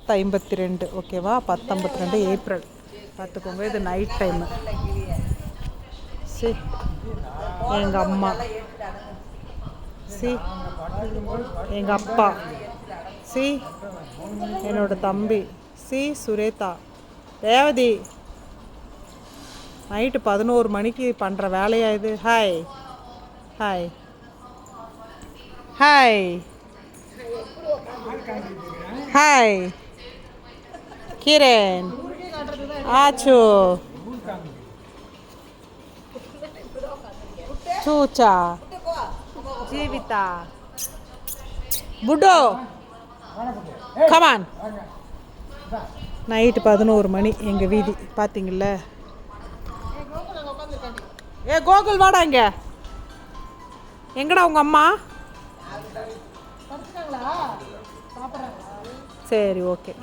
10:52 ஓகேவா? 10:52 ஏப்ரல். பார்த்துக்கோங்க, இது நைட் டைமு. சி எங்கள் அம்மா, சி எங்கள் அப்பா, சி என்னோட தம்பி, சி சுரேதா, ரேவதி. நைட்டு 11 மணிக்கு பண்ணுற வேலையா இது? Hi hi hi hi Kiran, ஆச்சு, சூச்சா, ஜீவிதா, புட்டோ, கமான். நைட்டு 11 மணி எங்கள் வீதி பார்த்தீங்கள. ஏ கோகுல் வாடா இங்கே. எங்கடா உங்கள் அம்மா? சரி ஓகே.